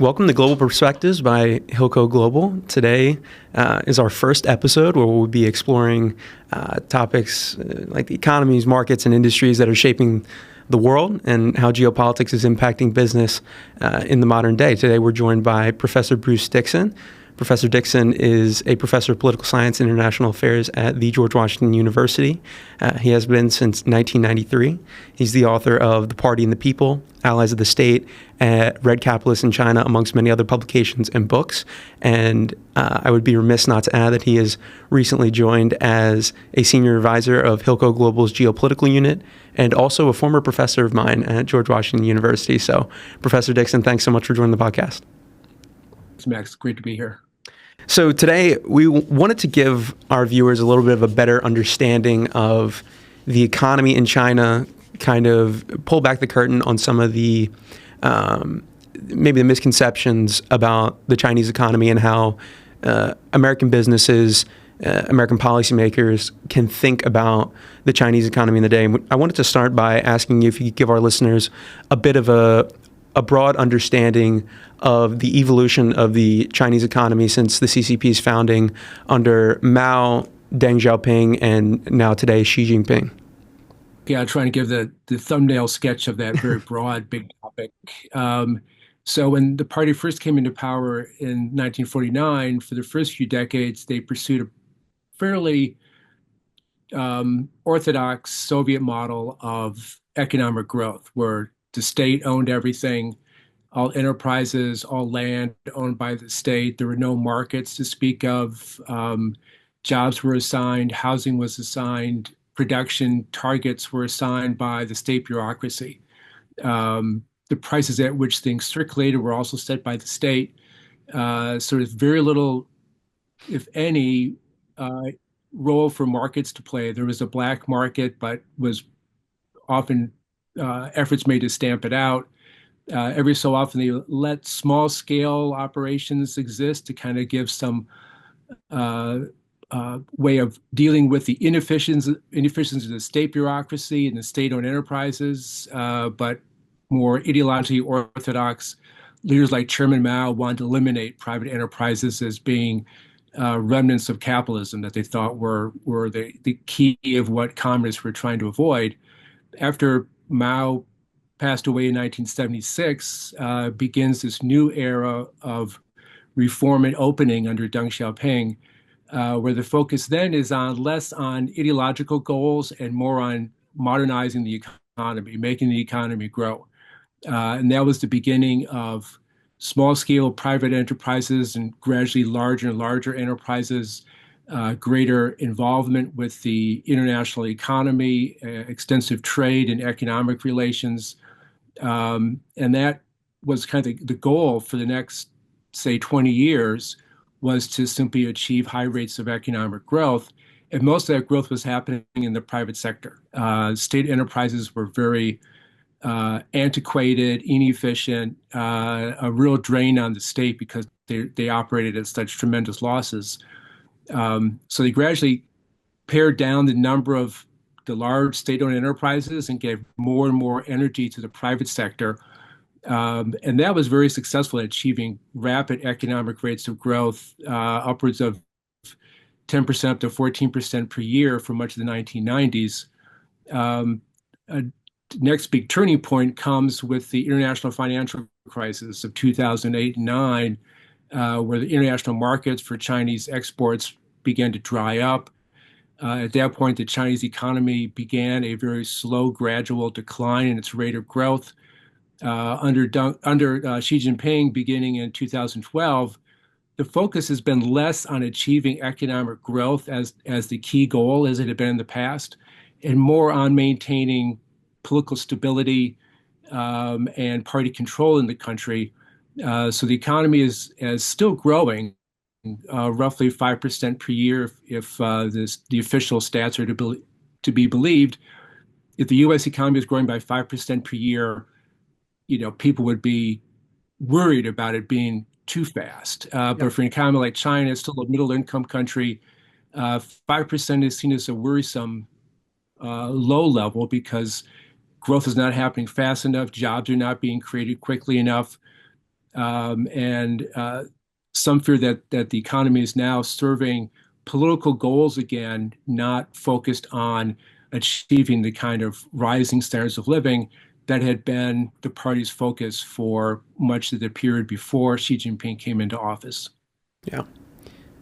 Welcome to Global Perspectives by Hilco Global. Today is our first episode where we'll be exploring topics like the economies, markets, and industries that are shaping the world and how geopolitics is impacting business in the modern day. Today we're joined by Professor Bruce Dickson. Professor Dickson is a professor of political science and international affairs at the George Washington University. He has been since 1993. He's the author of The Party and the People, Allies of the State, Red Capitalists in China, amongst many other publications and books. And I would be remiss not to add that he is recently joined as a senior advisor of Hilco Global's Geopolitical unit and also a former professor of mine at George Washington University. So, Professor Dickson, thanks so much for joining the podcast. Thanks, Max. Great to be here. So today we wanted to give our viewers a little bit of a better understanding of the economy in China, kind of pull back the curtain on some of the maybe the misconceptions about the Chinese economy and how American businesses, American policymakers can think about the Chinese economy in the day. And I wanted to start by asking you if you could give our listeners a bit of a broad understanding of the evolution of the Chinese economy since the CCP's founding under Mao, Deng Xiaoping, and now today Xi Jinping. Yeah, trying to give the thumbnail sketch of that very broad, big topic. So when the party first came into power in 1949, for the first few decades, they pursued a fairly orthodox Soviet model of economic growth, where the state owned everything, all enterprises, all land owned by the state. There were no markets to speak of. Jobs were assigned, housing was assigned, production targets were assigned by the state bureaucracy. The prices at which things circulated were also set by the state. So there's very little, if any, role for markets to play. There was a black market, but was often efforts made to stamp it out. Every so often, they let small-scale operations exist to kind of give some way of dealing with the inefficiencies of the state bureaucracy and the state-owned enterprises. But more ideologically orthodox leaders like Chairman Mao wanted to eliminate private enterprises as being remnants of capitalism that they thought were the key of what communists were trying to avoid. After Mao passed away in 1976, begins this new era of reform and opening under Deng Xiaoping, where the focus then is on less on ideological goals and more on modernizing the economy, making the economy grow. And that was the beginning of small-scale private enterprises and gradually larger and larger enterprises, greater involvement with the international economy, extensive trade and economic relations. And that was kind of the goal for the next, say, 20 years, was to simply achieve high rates of economic growth. And most of that growth was happening in the private sector. State enterprises were very antiquated, inefficient, a real drain on the state because they operated at such tremendous losses. So they gradually pared down the number of the large state-owned enterprises and gave more and more energy to the private sector. And that was very successful at achieving rapid economic rates of growth, upwards of 10% up to 14% per year for much of the 1990s. Next big turning point comes with the international financial crisis of 2008 and 9, where the international markets for Chinese exports began to dry up. At that point, the Chinese economy began a very slow, gradual decline in its rate of growth. Under Xi Jinping, beginning in 2012, the focus has been less on achieving economic growth as the key goal as it had been in the past, and more on maintaining political stability and party control in the country. So the economy is still growing, roughly 5% per year if the official stats are to be believed. If the U.S. economy is growing by 5% per year, people would be worried about it being too fast. But for an economy like China, it's still a middle-income country. 5% is seen as a worrisome low level because growth is not happening fast enough, jobs are not being created quickly enough. And some fear that the economy is now serving political goals again, not focused on achieving the kind of rising standards of living that had been the party's focus for much of the period before Xi Jinping came into office. Yeah.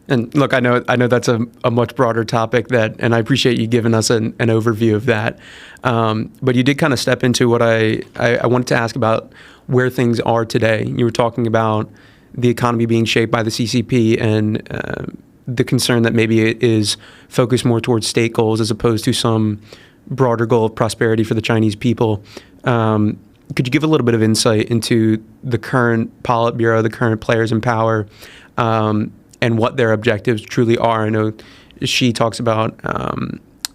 And look, I know that's a much broader topic and I appreciate you giving us an overview of that. But you did kind of step into what I wanted to ask about where things are today. You were talking about the economy being shaped by the CCP and the concern that maybe it is focused more towards state goals as opposed to some broader goal of prosperity for the Chinese people. Could you give a little bit of insight into the current Politburo, the current players in power, and what their objectives truly are? I know she talks about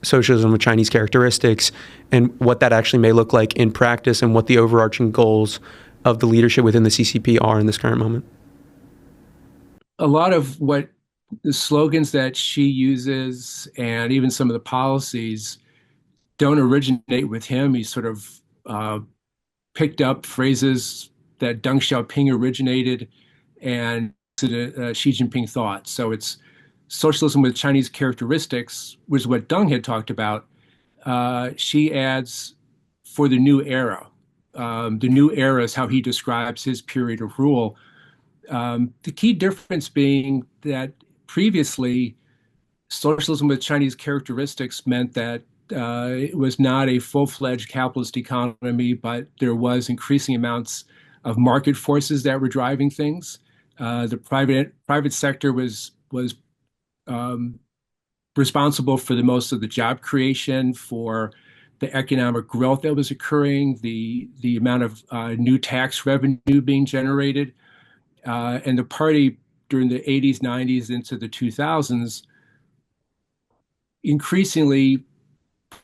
socialism with Chinese characteristics and what that actually may look like in practice and what the overarching goals of the leadership within the CCP are in this current moment. A lot of what the slogans that she uses and even some of the policies don't originate with him. He sort of picked up phrases that Deng Xiaoping originated and Xi Jinping thought. So it's socialism with Chinese characteristics, which is what Deng had talked about. She adds for the new era. The new era is how he describes his period of rule. The key difference being that previously, socialism with Chinese characteristics meant that it was not a full-fledged capitalist economy, but there was increasing amounts of market forces that were driving things. The private sector was responsible for the most of the job creation, for the economic growth that was occurring, the amount of new tax revenue being generated. And the party during the 80s, 90s, into the 2000s increasingly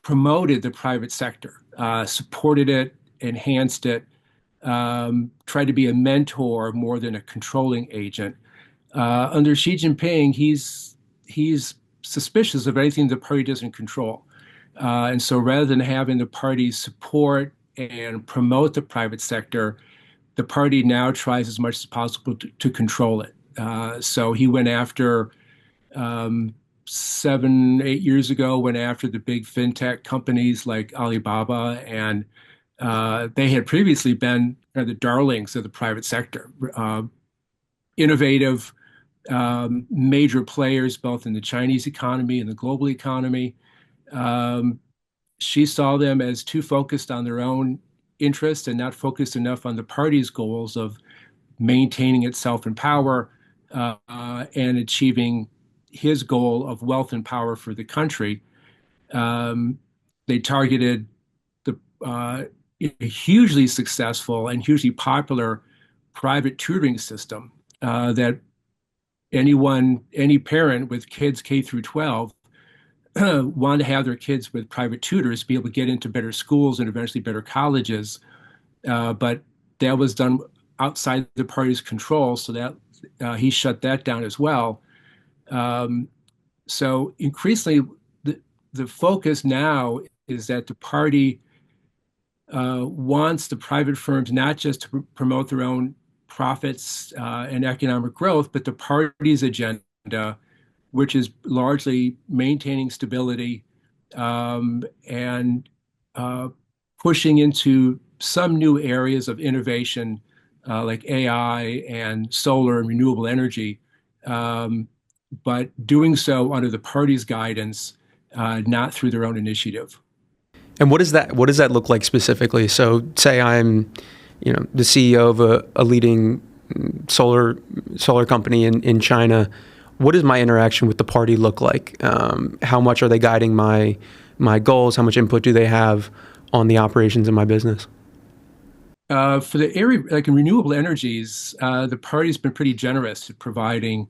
promoted the private sector, supported it, enhanced it, tried to be a mentor more than a controlling agent. Under Xi Jinping, he's suspicious of anything the party doesn't control. And so rather than having the party support and promote the private sector, the party now tries as much as possible to control it. So he went after 7, 8 years ago, went after the big fintech companies like Alibaba, and they had previously been the darlings of the private sector, innovative, major players both in the Chinese economy and the global economy. She saw them as too focused on their own interests and not focused enough on the party's goals of maintaining itself in power and achieving his goal of wealth and power for the country. They targeted the hugely successful and hugely popular private tutoring system that any parent with kids K through 12 wanted to have their kids with private tutors be able to get into better schools and eventually better colleges. But that was done outside the party's control, so that he shut that down as well. So increasingly, the focus now is that the party wants the private firms not just to promote their own profits and economic growth, but the party's agenda, which is largely maintaining stability and pushing into some new areas of innovation like AI and solar and renewable energy, but doing so under the party's guidance, not through their own initiative. And what does that look like specifically? So say I'm, the CEO of a leading solar company in China. What does my interaction with the party look like? How much are they guiding my goals? How much input do they have on the operations of my business? For the area, like in renewable energies, the party's been pretty generous at providing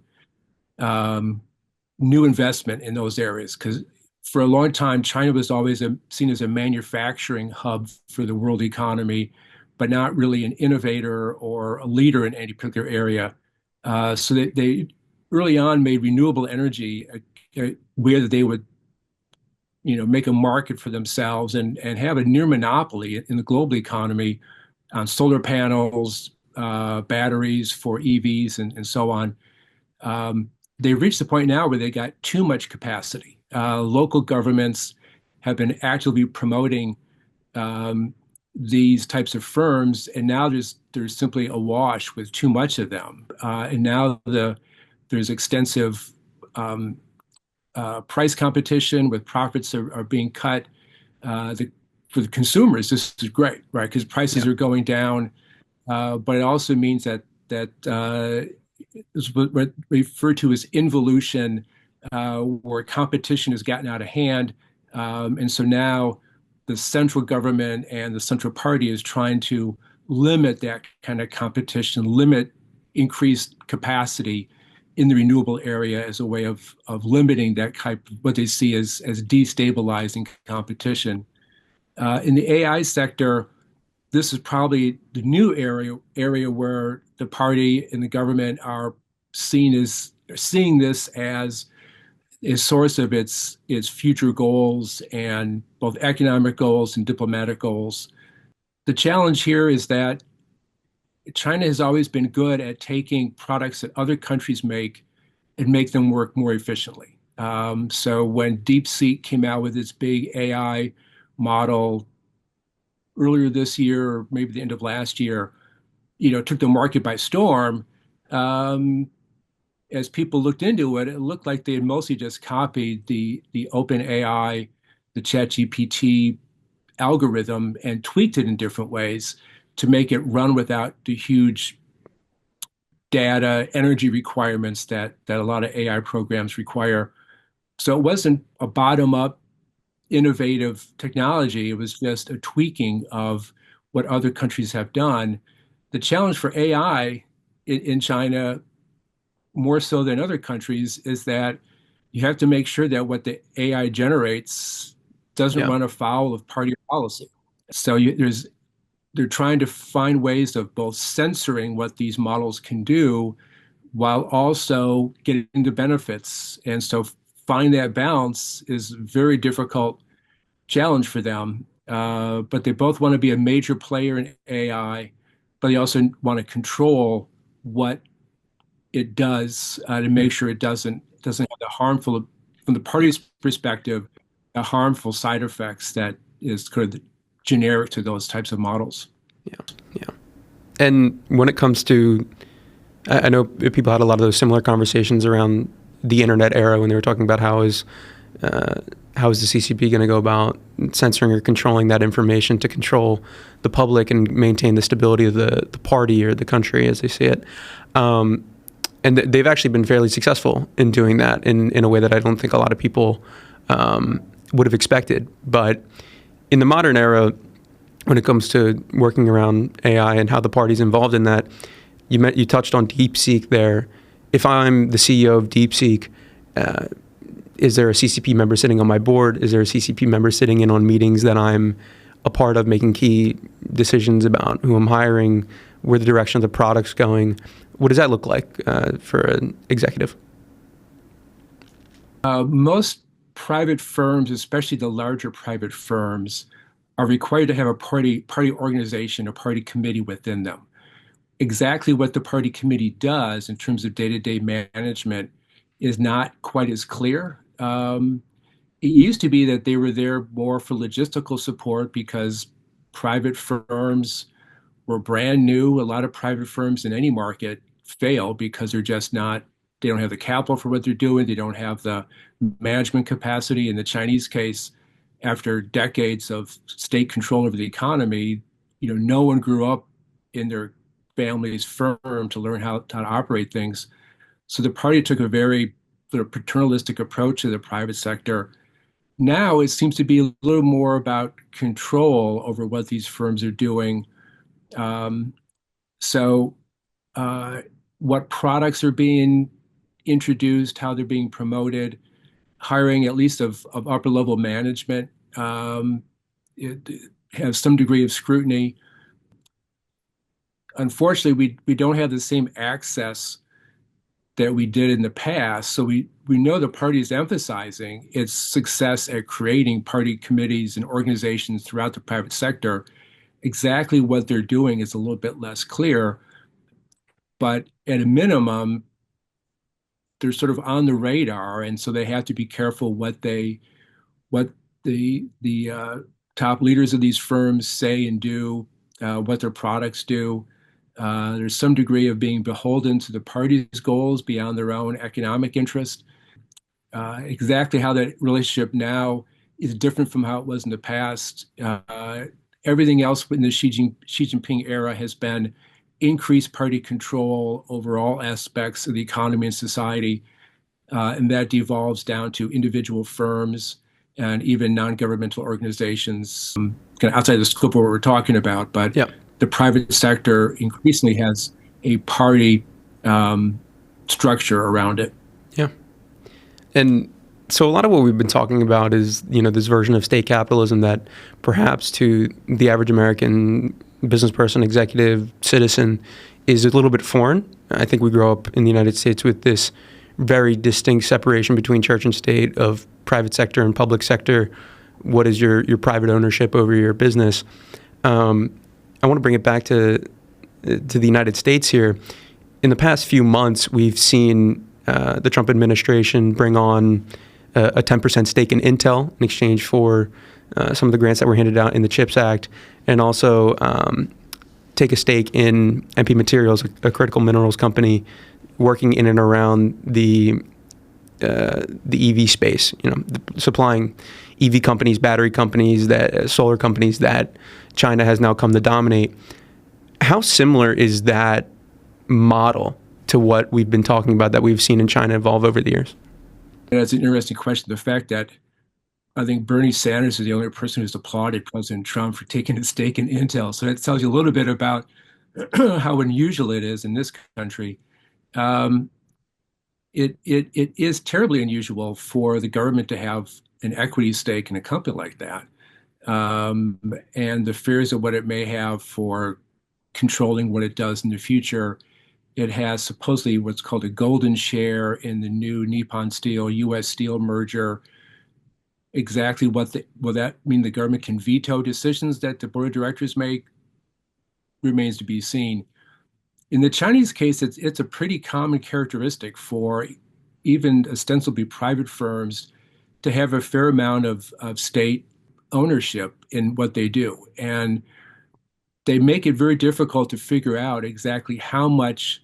new investment in those areas because for a long time, China was always seen as a manufacturing hub for the world economy, but not really an innovator or a leader in any particular area. So they early on made renewable energy where they would, make a market for themselves and have a near monopoly in the global economy on solar panels, batteries for EVs and so on. They've reached the point now where they got too much capacity. Local governments have been actively promoting these types of firms, and now there's simply awash with too much of them. And now there's extensive price competition with profits are being cut. For the consumers, this is great, right? Because prices Yeah. are going down, but it also means that is what referred to as involution, where competition has gotten out of hand. And so now the central government and the central party is trying to limit that kind of competition, limit increased capacity in the renewable area as a way of limiting that type of what they see as destabilizing competition. In the AI sector, this is probably the new area where the party and the government are seeing this as a source of its future goals and both economic goals and diplomatic goals. The challenge here is that China has always been good at taking products that other countries make and make them work more efficiently. So when DeepSeek came out with its big AI model earlier this year, or maybe the end of last year, took the market by storm. As people looked into it, it looked like they had mostly just copied the OpenAI, the ChatGPT algorithm and tweaked it in different ways to make it run without the huge data energy requirements that a lot of AI programs require. So it wasn't a bottom-up innovative technology. It was just a tweaking of what other countries have done. The challenge for AI in China, more so than other countries, is that you have to make sure that what the AI generates doesn't Yeah. run afoul of party policy. So they're trying to find ways of both censoring what these models can do while also getting the benefits. And so finding that balance is a very difficult challenge for them. But they both want to be a major player in AI, but they also want to control what it does to make sure it doesn't have the harmful, from the party's perspective, the harmful side effects that is kind of generic to those types of models. Yeah. Yeah. And when it comes to, I know people had a lot of those similar conversations around the internet era when they were talking about how is the CCP going to go about censoring or controlling that information to control the public and maintain the stability of the party or the country as they see it. And they've actually been fairly successful in doing that in a way that I don't think a lot of people would have expected. But in the modern era, when it comes to working around AI and how the party's involved in that, you touched on DeepSeek there. If I'm the CEO of DeepSeek, is there a CCP member sitting on my board? Is there a CCP member sitting in on meetings that I'm a part of, making key decisions about who I'm hiring, where the direction of the product's going? What does that look like for an executive? Most private firms, especially the larger private firms, are required to have a party organization, a party committee within them. Exactly what the party committee does in terms of day-to-day management is not quite as clear. It used to be that they were there more for logistical support because private firms were brand new. A lot of private firms in any market fail because they don't have the capital for what they're doing. They don't have the management capacity. In the Chinese case, after decades of state control over the economy, no one grew up in their family's firm to learn how to operate things. So the party took a very sort of paternalistic approach to the private sector. Now it seems to be a little more about control over what these firms are doing. Um, so what products are being introduced, how they're being promoted, hiring at least of upper level management it has some degree of scrutiny. Unfortunately, we don't have the same access that we did in the past. So we know the party is emphasizing its success at creating party committees and organizations throughout the private sector. Exactly what they're doing is a little bit less clear. but at a minimum, they're sort of on the radar, and so they have to be careful what the top leaders of these firms say and do, what their products do. There's some degree of being beholden to the party's goals beyond their own economic interest. Exactly how that relationship now is different from how it was in the past. Everything else in the Xi Jinping era has been increased party control over all aspects of the economy and society, and that devolves down to individual firms and even non-governmental organizations, kind of outside the scope of what we're talking about. But Yeah. the private sector increasingly has a party structure around it. Yeah. And so a lot of what we've been talking about is, this version of state capitalism that perhaps to the average American business person, executive, citizen is a little bit foreign. I think we grow up in the United States with this very distinct separation between church and state, of private sector and public sector. What is your private ownership over your business? I want to bring it back to the United States here. In the past few months, we've seen the Trump administration bring on a 10% stake in Intel in exchange for some of the grants that were handed out in the CHIPS Act, and also take a stake in MP Materials, a critical minerals company working in and around the EV space, supplying EV companies, battery companies, solar companies that China has now come to dominate. How similar is that model to what we've been talking about that we've seen in China evolve over the years? That's an interesting question. The fact that I think Bernie Sanders is the only person who's applauded President Trump for taking a stake in Intel. So that tells you a little bit about how unusual it is in this country. Um, it is terribly unusual for the government to have an equity stake in a company like that. And the fears of what it may have for controlling what it does in the future. It has supposedly what's called a golden share in the new Nippon Steel, U.S. Steel merger. Exactly will that mean the government can veto decisions that the board of directors make remains to be seen. In the Chinese case, it's a pretty common characteristic for even ostensibly private firms to have a fair amount of state ownership in what they do. And they make it very difficult to figure out exactly how much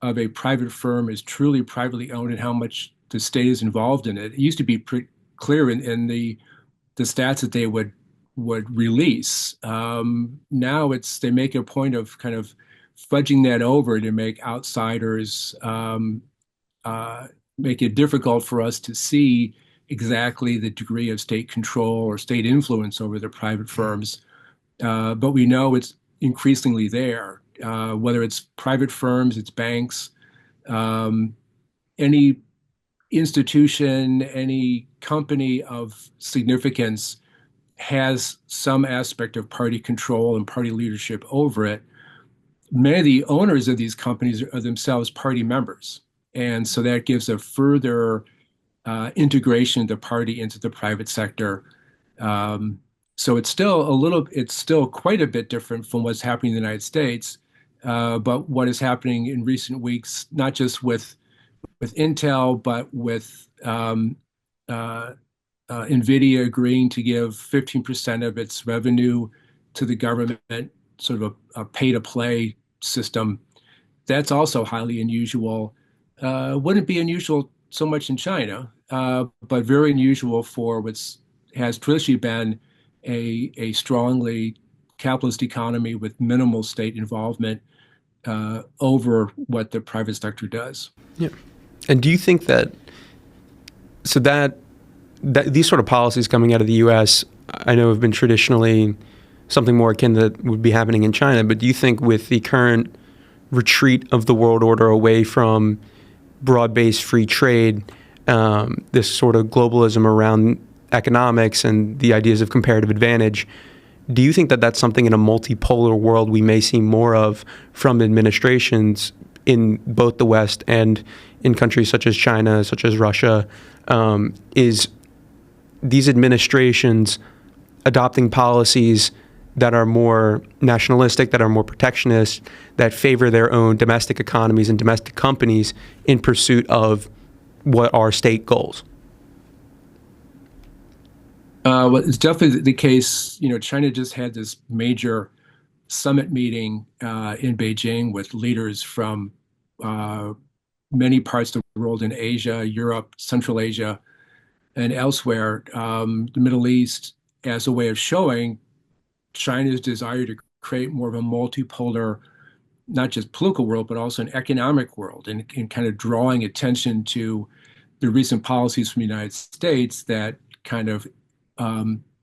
of a private firm is truly privately owned and how much the state is involved in it. It used to be pretty clear in the stats that they would release. Now they make a point of kind of fudging that over to make outsiders make it difficult for us to see exactly the degree of state control or state influence over the private firms. But we know it's increasingly there, whether it's private firms, it's banks, any institution, any company of significance has some aspect of party control and party leadership over it. Many of the owners of these companies are themselves party members. And so that gives a further integration of the party into the private sector. So it's still quite a bit different from what's happening in the United States. But what is happening in recent weeks, not just with Intel, but with NVIDIA agreeing to give 15% of its revenue to the government, sort of a pay-to-play system. That's also highly unusual. Wouldn't be unusual so much in China, but very unusual for what has traditionally been a strongly capitalist economy with minimal state involvement over what the private sector does. Yeah. And do you think that these sort of policies coming out of the U.S., I know have been traditionally something more akin that would be happening in China, but do you think with the current retreat of the world order away from broad-based free trade, this sort of globalism around economics and the ideas of comparative advantage, do you think that that's something in a multipolar world we may see more of from administrations in both the West and in countries such as China, such as Russia, is these administrations adopting policies that are more nationalistic, that are more protectionist, that favor their own domestic economies and domestic companies in pursuit of what are state goals? Well, it's definitely the case. China just had this major summit meeting in Beijing with leaders from uh, many parts of the world in Asia, Europe, Central Asia, and elsewhere, the Middle East, as a way of showing China's desire to create more of a multipolar, not just political world, but also an economic world, and kind of drawing attention to the recent policies from the United States that kind of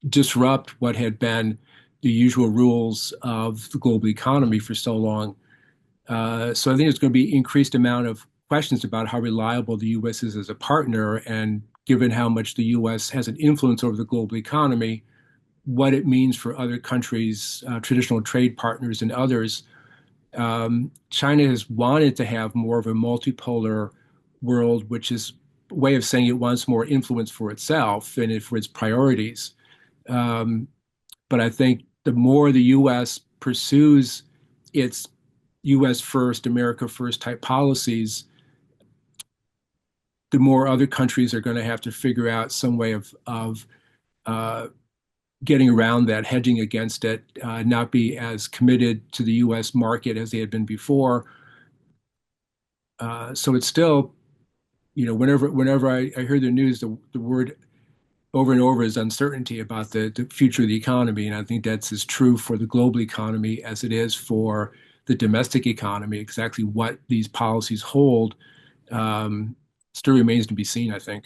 disrupt what had been the usual rules of the global economy for so long. So I think there's going to be increased amount of questions about how reliable the U.S. is as a partner, and given how much the U.S. has an influence over the global economy, what it means for other countries, traditional trade partners, and others. China has wanted to have more of a multipolar world, which is a way of saying it wants more influence for itself and for its priorities. Um, but I think the more the U.S. pursues its U.S. first, America first type policies, the more other countries are going to have to figure out some way of uh, getting around that, hedging against it, not be as committed to the U.S. market as they had been before. So it's still, whenever I hear the news, the word over and over is uncertainty about the future of the economy. And I think that's as true for the global economy as it is for the domestic economy. Exactly what these policies hold still remains to be seen, I think.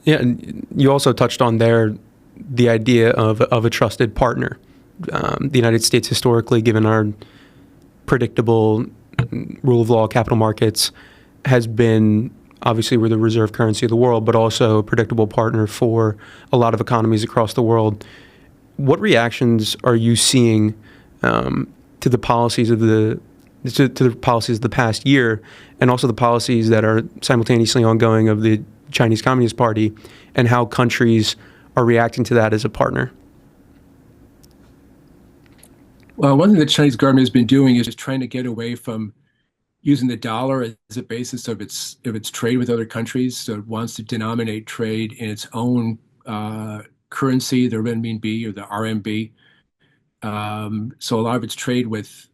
Yeah, and you also touched on there the idea of a trusted partner. The United States historically, given our predictable rule of law capital markets, has been obviously we're the reserve currency of the world, but also a predictable partner for a lot of economies across the world. What reactions are you seeing to the policies of to the policies of the past year, and also the policies that are simultaneously ongoing of the Chinese Communist Party, and how countries are reacting to that as a partner? Well, one thing the Chinese government has been doing is just trying to get away from using the dollar as a basis of its trade with other countries. So it wants to denominate trade in its own currency, the renminbi or the RMB. So a lot of its trade with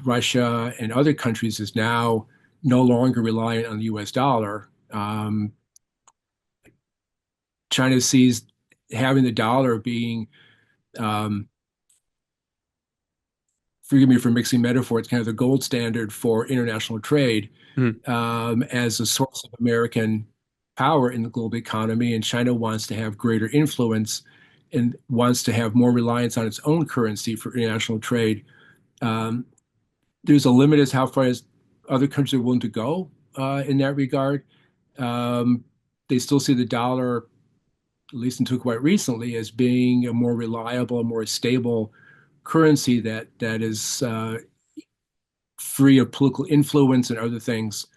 Russia and other countries is now no longer reliant on the U.S. dollar. China sees having the dollar being, um, forgive me for mixing metaphor, it's kind of the gold standard for international trade, Mm. as a source of American power in the global economy. And China wants to have greater influence and wants to have more reliance on its own currency for international trade. Um, there's a limit as how far as other countries are willing to go in that regard. Um, they still see the dollar, at least until quite recently, as being a more reliable, more stable currency that is free of political influence and other things.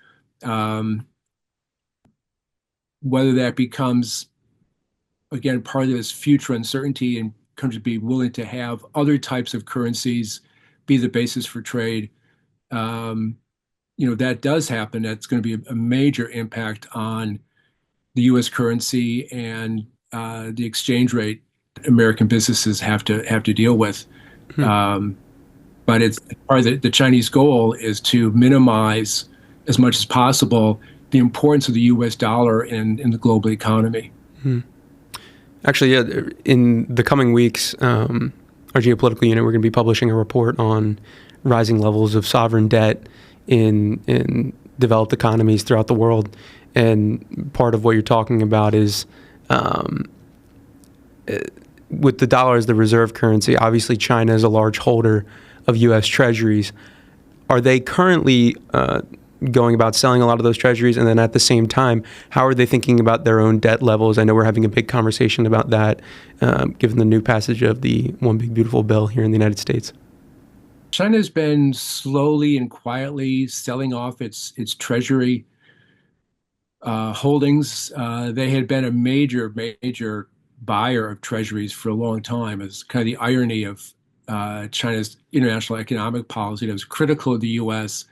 Um, whether that becomes, again, part of this future uncertainty and countries be willing to have other types of currencies be the basis for trade, um, that does happen. That's going to be a major impact on the U.S. currency and the exchange rate American businesses have to deal with. Hmm. Um, but it's part of the Chinese goal is to minimize as much as possible the importance of the U.S. dollar in the global economy. Hmm. Actually, yeah, in the coming weeks, our geopolitical unit, we're going to be publishing a report on rising levels of sovereign debt in developed economies throughout the world. And part of what you're talking about is with the dollar as the reserve currency, obviously China is a large holder of U.S. treasuries. Are they currently going about selling a lot of those treasuries? And then at the same time, how are they thinking about their own debt levels? I know we're having a big conversation about that, given the new passage of the One Big Beautiful Bill here in the United States. China's been slowly and quietly selling off its treasury holdings. They had been a major buyer of treasuries for a long time. It's kind of the irony of China's international economic policy that was critical of the U.S.,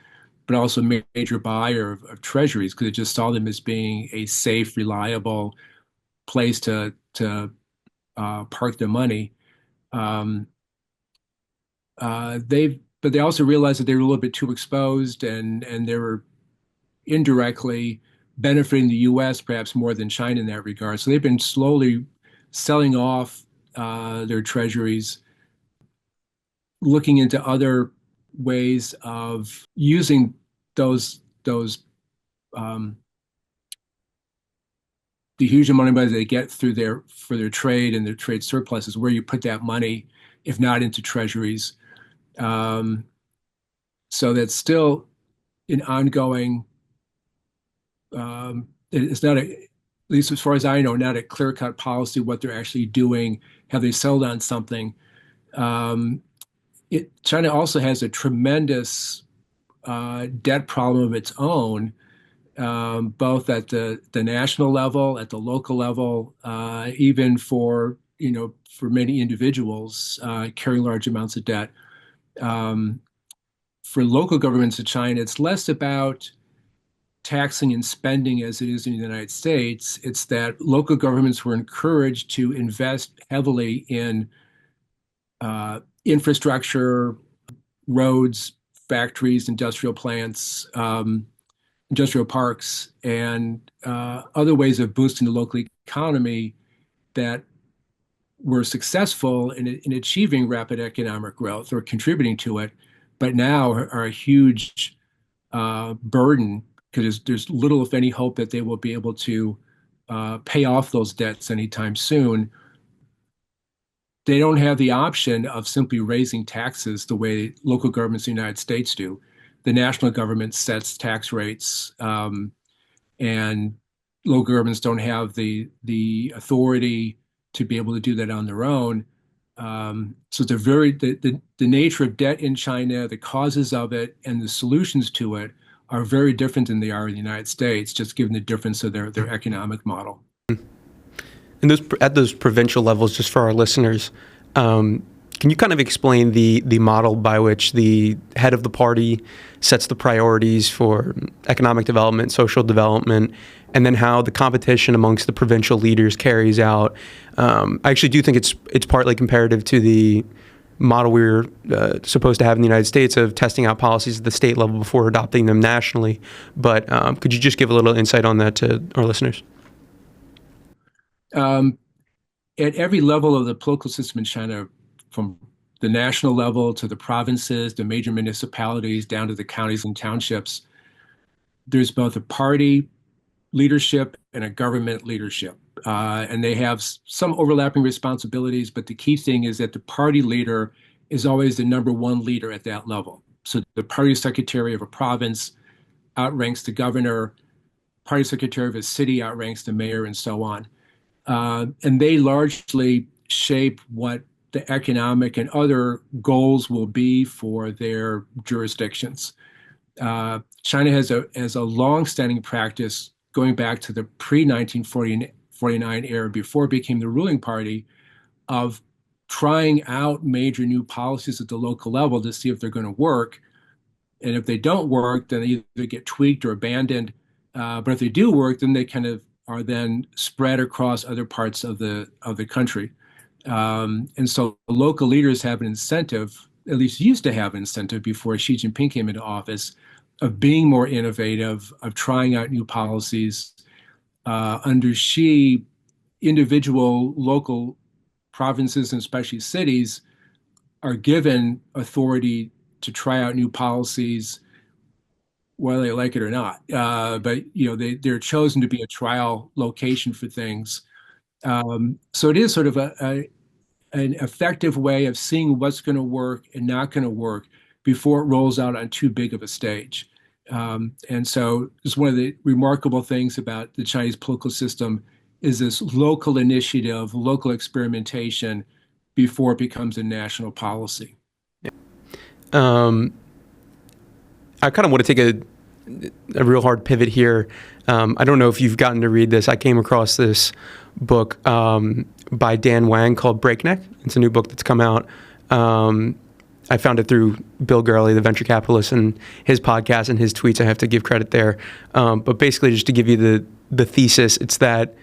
but also a major buyer of treasuries because it just saw them as being a safe, reliable place to park their money. Um, but they also realized that they were a little bit too exposed, and they were indirectly benefiting the U.S. perhaps more than China in that regard. So they've been slowly selling off their treasuries, looking into other ways of using those um, the huge amount of money they get through their trade and their trade surpluses, where you put that money, if not into treasuries. Um, so that's still an ongoing. It's not at least as far as I know, not a clear-cut policy what they're actually doing. Have they settled on something? Um, China also has a tremendous debt problem of its own, both at the national level, at the local level, even for many individuals carrying large amounts of debt. Um, for local governments in China, it's less about taxing and spending as it is in the United States. It's that local governments were encouraged to invest heavily in infrastructure, roads, factories, industrial plants, industrial parks, and other ways of boosting the local economy that were successful in achieving rapid economic growth or contributing to it, but now are a huge burden because there's little, if any, hope that they will be able to pay off those debts anytime soon. They don't have the option of simply raising taxes the way local governments in the United States do. The national government sets tax rates, and local governments don't have the authority to be able to do that on their own. So the nature of debt in China, the causes of it, and the solutions to it are very different than they are in the United States, just given the difference of their economic model. And at those provincial levels, just for our listeners, can you kind of explain the model by which the head of the party sets the priorities for economic development, social development, and then how the competition amongst the provincial leaders carries out? I actually do think it's partly comparative to the model we were supposed to have in the United States of testing out policies at the state level before adopting them nationally. But could you just give a little insight on that to our listeners? At every level of the political system in China, from the national level to the provinces, the major municipalities, down to the counties and townships, there's both a party leadership and a government leadership. And they have some overlapping responsibilities, but the key thing is that the party leader is always the number one leader at that level. So the party secretary of a province outranks the governor, party secretary of a city outranks the mayor, and so on. And they largely shape what the economic and other goals will be for their jurisdictions. China has a long-standing practice going back to the pre-1949 era, before it became the ruling party, of trying out major new policies at the local level to see if they're going to work. And if they don't work, then they either get tweaked or abandoned. But if they do work, then they kind of are then spread across other parts of the country. And so local leaders have an incentive, at least used to have an incentive before Xi Jinping came into office, of being more innovative, of trying out new policies. Under Xi, individual local provinces and especially cities are given authority to try out new policies, whether they like it or not. But they're chosen to be a trial location for things. So it is sort of an effective way of seeing what's going to work and not going to work before it rolls out on too big of a stage. And so it's one of the remarkable things about the Chinese political system is this local initiative, local experimentation before it becomes a national policy. I kind of want to take a real hard pivot here. I don't know if you've gotten to read this. I came across this book by Dan Wang called Breakneck. It's a new book that's come out. I found it through Bill Gurley, the venture capitalist, and his podcast and his tweets. I have to give credit there. But basically, just to give you the thesis, it's that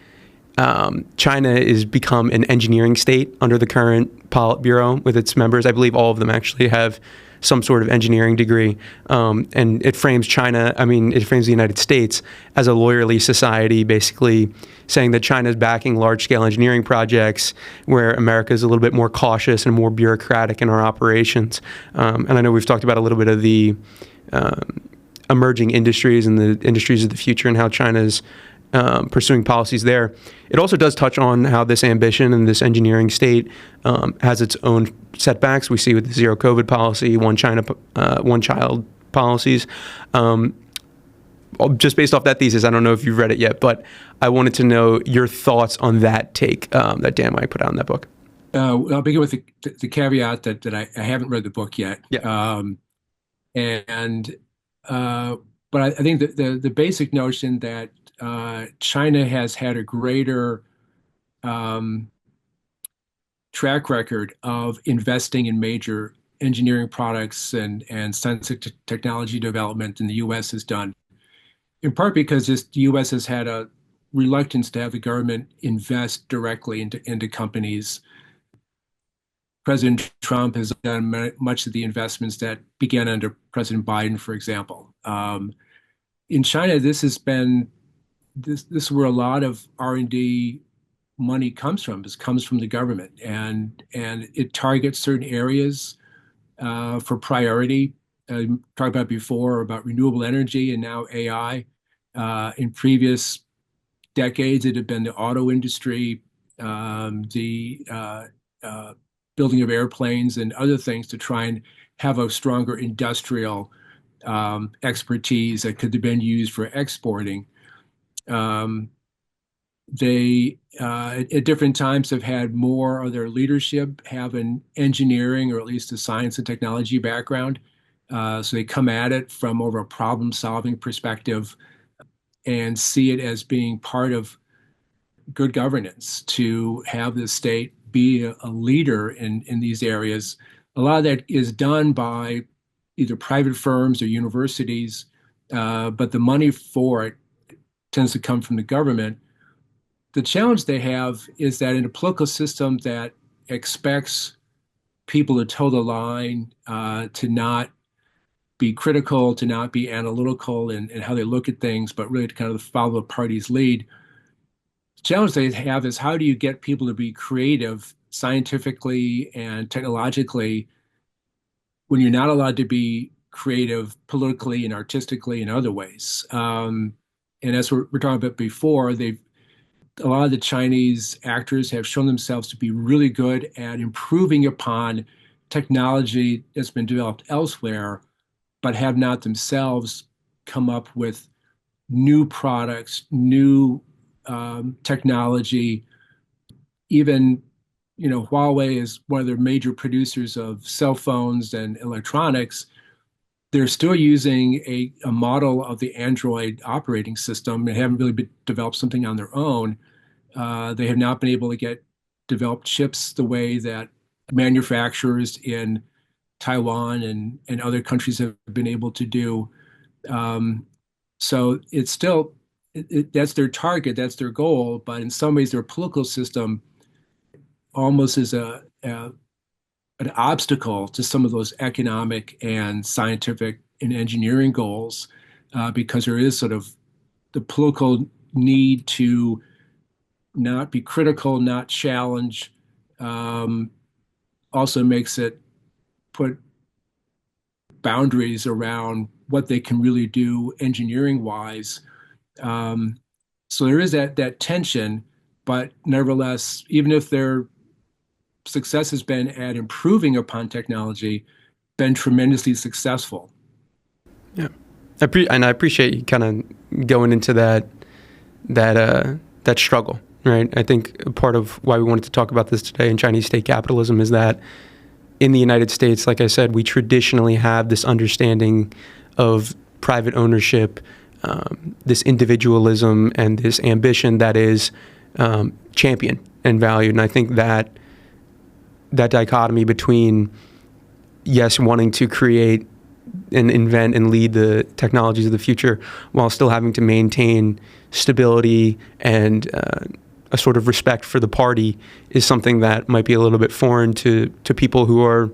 China has become an engineering state under the current Politburo with its members. I believe all of them actually have some sort of engineering degree. And it frames it frames the United States as a lawyerly society, basically saying that China is backing large-scale engineering projects where America is a little bit more cautious and more bureaucratic in our operations. And I know we've talked about a little bit of the emerging industries and the industries of the future and how China's pursuing policies there. It also does touch on how this ambition and this engineering state has its own setbacks. We see with the zero COVID policy, one child policies. Just based off that thesis, I don't know if you've read it yet, but I wanted to know your thoughts on that take that Dan White put out in that book. I'll begin with the caveat that I haven't read the book yet. Yeah. But I think the basic notion that China has had a greater track record of investing in major engineering products and science and technology development than the U.S. has done, in part because the U.S. has had a reluctance to have the government invest directly into companies. President Trump has done much of the investments that began under President Biden, for example. In China, this is where a lot of R&D money comes from. It comes from the government, and it targets certain areas for priority. Talked about before about renewable energy and now AI. In previous decades, it had been the auto industry, the building of airplanes and other things to try and have a stronger industrial expertise that could have been used for exporting. They, at different times, have had more of their leadership have an engineering or at least a science and technology background. So they come at it from more of a problem-solving perspective and see it as being part of good governance to have the state be a leader in these areas. A lot of that is done by either private firms or universities, but the money for it tends to come from the government. The challenge they have is that in a political system that expects people to toe the line, to not be critical, to not be analytical in how they look at things, but really to kind of follow the party's lead. The challenge they have is how do you get people to be creative scientifically and technologically when you're not allowed to be creative politically and artistically in other ways. And as we're talking about before, a lot of the Chinese actors have shown themselves to be really good at improving upon technology that's been developed elsewhere, but have not themselves come up with new products, new technology. Even, Huawei is one of their major producers of cell phones and electronics. They're still using a model of the Android operating system. They haven't really developed something on their own. They have not been able to develop chips the way that manufacturers in Taiwan and other countries have been able to do. So it's still, that's their target, that's their goal, but in some ways their political system almost is an obstacle to some of those economic and scientific and engineering goals, because there is sort of the political need to not be critical, not challenge, also makes it put boundaries around what they can really do engineering-wise. So there is that tension, but nevertheless, even if their success has been at improving upon technology, been tremendously successful. Yeah, and I appreciate you kind of going into that struggle, right? I think part of why we wanted to talk about this today in Chinese state capitalism is that in the United States, like I said, we traditionally have this understanding of private ownership, this individualism, and this ambition that is championed and valued. And I think that that dichotomy between, yes, wanting to create and invent and lead the technologies of the future while still having to maintain stability and a sort of respect for the party is something that might be a little bit foreign to people who are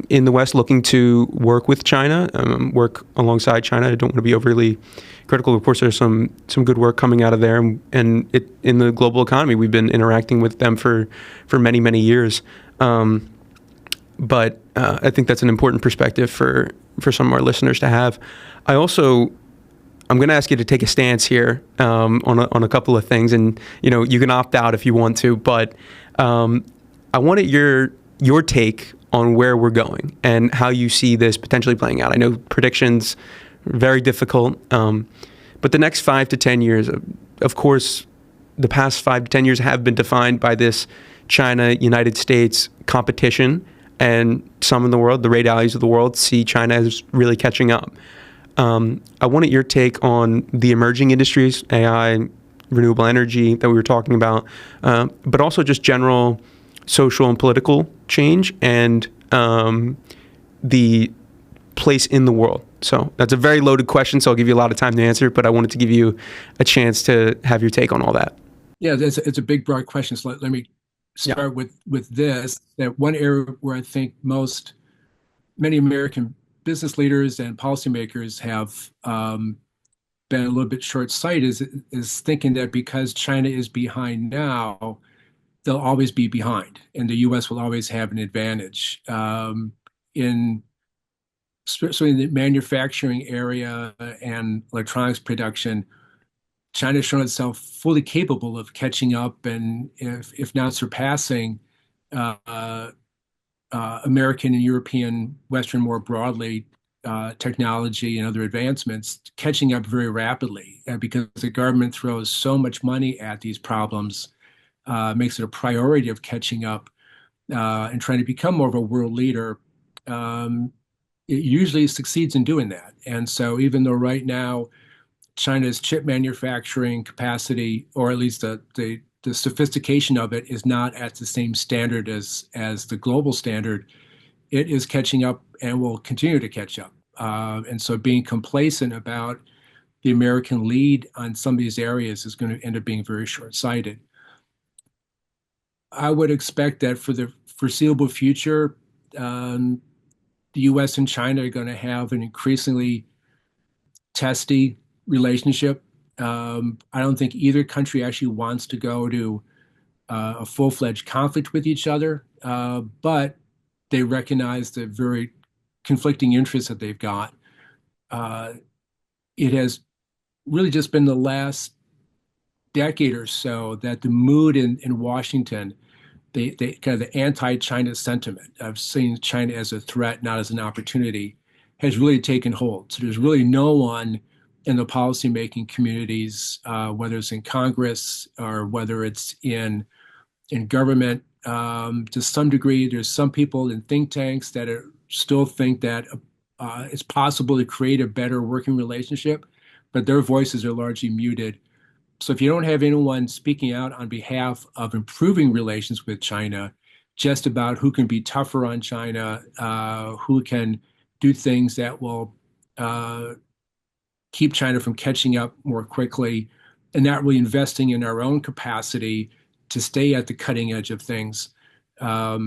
in the West looking to work with China, work alongside China. I don't want to be overly critical. Of course, there's some good work coming out of there, and it, in the global economy, we've been interacting with them for many, many years. But I think that's an important perspective for some of our listeners to have. I'm going to ask you to take a stance here on a couple of things, and you can opt out if you want to. But I wanted your take on where we're going and how you see this potentially playing out. I know predictions are very difficult, but the next 5 to 10 years, of course, the past 5 to 10 years have been defined by this China-United States competition, and some in the world, the Ray Dalios of the world, see China as really catching up. I wanted your take on the emerging industries, AI, renewable energy that we were talking about, but also just general social and political change and the place in the world. So that's a very loaded question, so I'll give you a lot of time to answer, but I wanted to give you a chance to have your take on all that. Yeah, it's a big, broad question. So let me start with this. That one area where I think many American business leaders and policymakers have been a little bit short-sighted is thinking that because China is behind now, they'll always be behind, and the U.S. will always have an advantage. In especially in the manufacturing area and electronics production, China has shown itself fully capable of catching up and, if not surpassing, uh, American and European, Western more broadly, technology and other advancements, catching up very rapidly because the government throws so much money at these problems, makes it a priority of catching up and trying to become more of a world leader. It usually succeeds in doing that. And so even though right now China's chip manufacturing capacity, or at least the sophistication of it, is not at the same standard as the global standard, it is catching up and will continue to catch up. And so being complacent about the American lead on some of these areas is going to end up being very short-sighted. I would expect that for the foreseeable future, the U.S. and China are going to have an increasingly testy relationship. I don't think either country actually wants to go to a full-fledged conflict with each other, but they recognize the very conflicting interests that they've got. It has really just been the last decade or so that the mood in Washington, they kind of the anti-China sentiment of seeing China as a threat, not as an opportunity, has really taken hold. So there's really no one in the policymaking communities, whether it's in Congress or whether it's in government, to some degree. There's some people in think tanks that still think that it's possible to create a better working relationship, but their voices are largely muted. So if you don't have anyone speaking out on behalf of improving relations with China, just about who can be tougher on China, who can do things that will keep China from catching up more quickly, and not really investing in our own capacity to stay at the cutting edge of things. I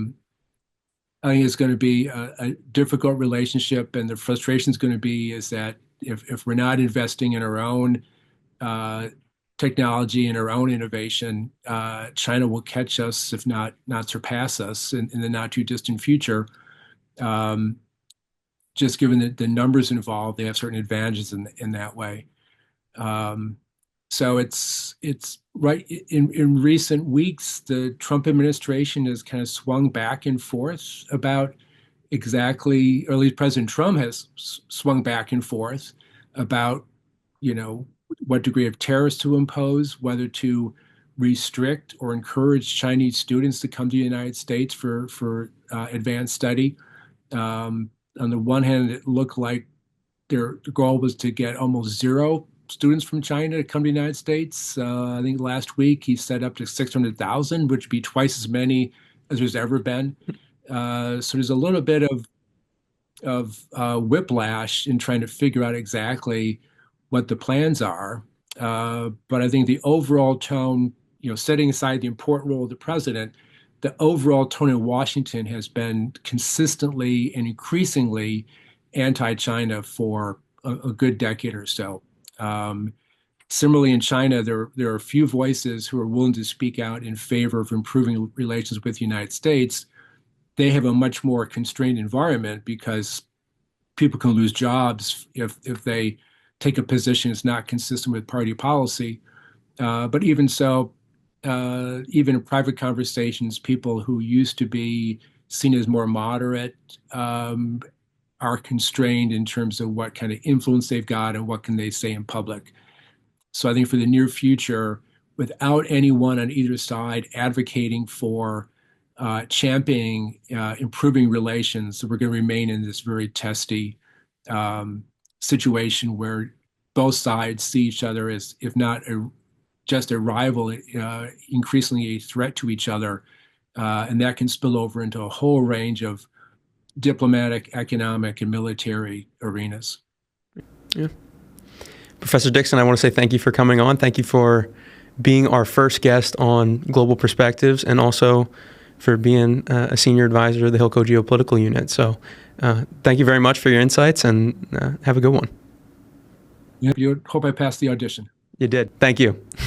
think it's going to be a difficult relationship, and the frustration is going to be is that if we're not investing in our own technology and our own innovation, China will catch us, if not surpass us, in the not too distant future. Just given the numbers involved, they have certain advantages in that way. So it's right in recent weeks, the Trump administration has kind of swung back and forth about exactly, or at least President Trump has swung back and forth about, what degree of tariffs to impose, whether to restrict or encourage Chinese students to come to the United States for advanced study. On the one hand, it looked like their goal was to get almost zero students from China to come to the United States. I think last week he said up to 600,000, which would be twice as many as there's ever been. So there's a little bit of whiplash in trying to figure out exactly what the plans are. But I think the overall tone, setting aside the important role of the president, the overall tone in Washington has been consistently and increasingly anti-China for a good decade or so. Similarly, in China, there are a few voices who are willing to speak out in favor of improving relations with the United States. They have a much more constrained environment because people can lose jobs if they take a position that's not consistent with party policy. But even so, even in private conversations, people who used to be seen as more moderate are constrained in terms of what kind of influence they've got and what can they say in public. So I think for the near future, without anyone on either side advocating for championing improving relations, we're going to remain in this very testy situation where both sides see each other as, if not just a rival, increasingly a threat to each other. And that can spill over into a whole range of diplomatic, economic, and military arenas. Yeah. Professor Dickson, I want to say thank you for coming on. Thank you for being our first guest on Global Perspectives, and also for being a senior advisor of the Hilco Geopolitical Unit. So thank you very much for your insights, and have a good one. Yeah, hope I passed the audition. You did. Thank you.